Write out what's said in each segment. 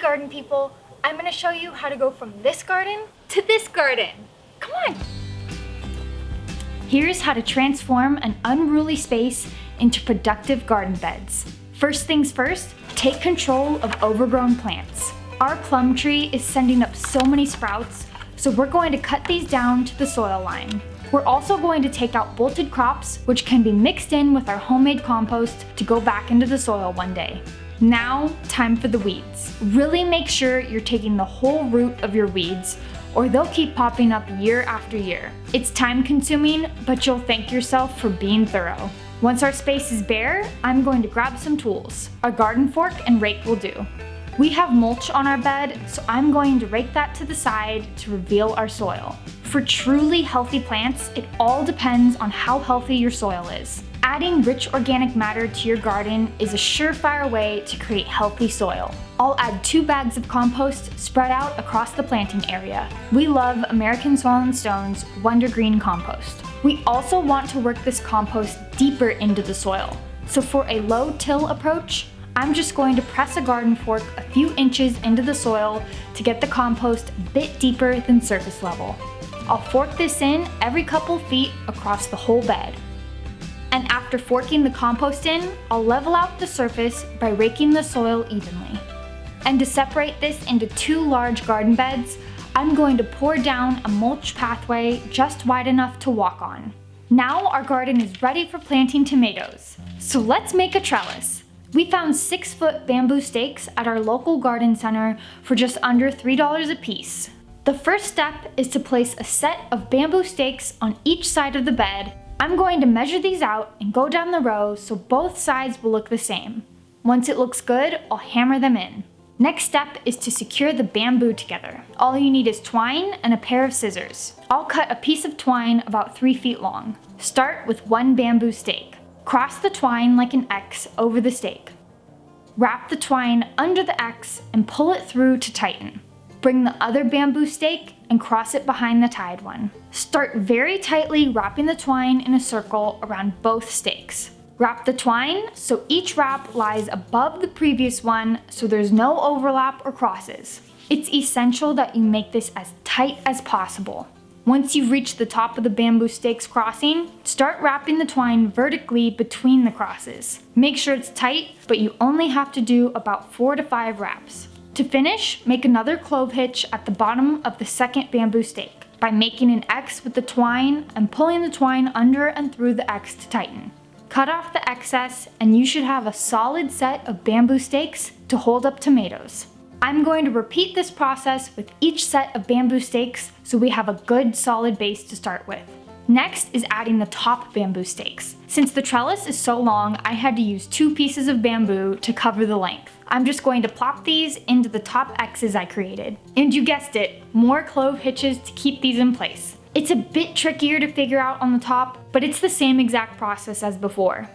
garden people, I'm going to show you how to go from this garden to this garden. Come on! Here's how to transform an unruly space into productive garden beds. First things first, take control of overgrown plants. Our plum tree is sending up so many sprouts, so we're going to cut these down to the soil line. We're also going to take out bolted crops, which can be mixed in with our homemade compost to go back into the soil one day. Now, time for the weeds. Really make sure you're taking the whole root of your weeds, or they'll keep popping up year after year. It's time consuming, but you'll thank yourself for being thorough. Once our space is bare, I'm going to grab some tools. A garden fork and rake will do. We have mulch on our bed, so I'm going to rake that to the side to reveal our soil. For truly healthy plants, it all depends on how healthy your soil is. Adding rich organic matter to your garden is a surefire way to create healthy soil. I'll add 2 bags of compost spread out across the planting area. We love American Soil & Stone's Wonder Green compost. We also want to work this compost deeper into the soil. So for a low-till approach, I'm just going to press a garden fork a few inches into the soil to get the compost a bit deeper than surface level. I'll fork this in every couple feet across the whole bed. And after forking the compost in, I'll level out the surface by raking the soil evenly. And to separate this into 2 large garden beds, I'm going to pour down a mulch pathway just wide enough to walk on. Now our garden is ready for planting tomatoes. So let's make a trellis. We found 6-foot bamboo stakes at our local garden center for just under $3 a piece. The first step is to place a set of bamboo stakes on each side of the bed. I'm going to measure these out and go down the row so both sides will look the same. Once it looks good, I'll hammer them in. Next step is to secure the bamboo together. All you need is twine and a pair of scissors. I'll cut a piece of twine about 3 feet long. Start with 1 bamboo stake. Cross the twine like an X over the stake. Wrap the twine under the X and pull it through to tighten. Bring the other bamboo stake and cross it behind the tied one. Start very tightly wrapping the twine in a circle around both stakes. Wrap the twine so each wrap lies above the previous one so there's no overlap or crosses. It's essential that you make this as tight as possible. Once you've reached the top of the bamboo stakes crossing, start wrapping the twine vertically between the crosses. Make sure it's tight, but you only have to do about 4 to 5 wraps. To finish, make another clove hitch at the bottom of the second bamboo stake by making an X with the twine and pulling the twine under and through the X to tighten. Cut off the excess and you should have a solid set of bamboo stakes to hold up tomatoes. I'm going to repeat this process with each set of bamboo stakes so we have a good solid base to start with. Next is adding the top bamboo stakes. Since the trellis is so long, I had to use 2 pieces of bamboo to cover the length. I'm just going to plop these into the top X's I created. And you guessed it, more clove hitches to keep these in place. It's a bit trickier to figure out on the top, but it's the same exact process as before.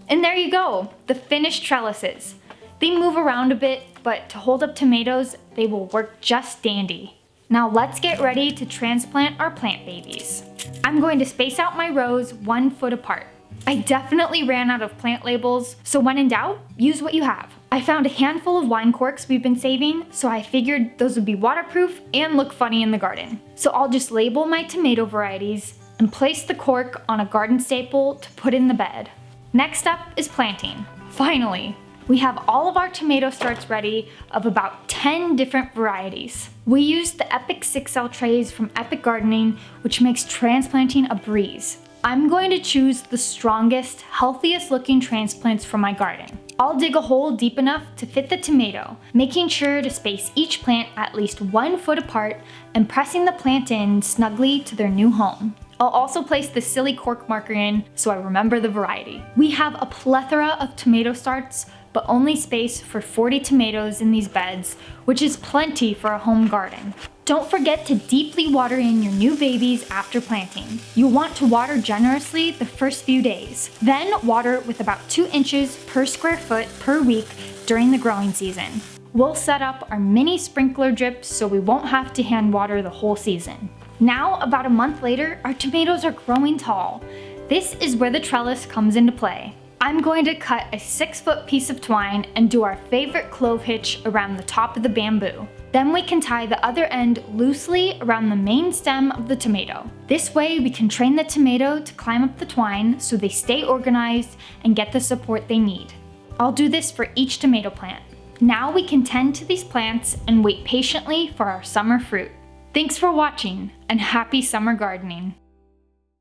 And there you go, the finished trellises. They move around a bit, but to hold up tomatoes, they will work just dandy. Now let's get ready to transplant our plant babies. I'm going to space out my rows 1 foot apart. I definitely ran out of plant labels, so when in doubt, use what you have. I found a handful of wine corks we've been saving, so I figured those would be waterproof and look funny in the garden. So I'll just label my tomato varieties and place the cork on a garden staple to put in the bed. Next up is planting. Finally, we have all of our tomato starts ready of about 10 different varieties. We used the Epic 6L trays from Epic Gardening, which makes transplanting a breeze. I'm going to choose the strongest, healthiest looking transplants for my garden. I'll dig a hole deep enough to fit the tomato, making sure to space each plant at least 1 foot apart and pressing the plant in snugly to their new home. I'll also place the silly cork marker in so I remember the variety. We have a plethora of tomato starts, but only space for 40 tomatoes in these beds, which is plenty for a home garden. Don't forget to deeply water in your new babies after planting. You'll want to water generously the first few days. Then water with about 2 inches per square foot per week during the growing season. We'll set up our mini sprinkler drips so we won't have to hand water the whole season. Now, about a month later, our tomatoes are growing tall. This is where the trellis comes into play. I'm going to cut a 6-foot piece of twine and do our favorite clove hitch around the top of the bamboo. Then we can tie the other end loosely around the main stem of the tomato. This way we can train the tomato to climb up the twine so they stay organized and get the support they need. I'll do this for each tomato plant. Now we can tend to these plants and wait patiently for our summer fruit. Thanks for watching, and happy summer gardening!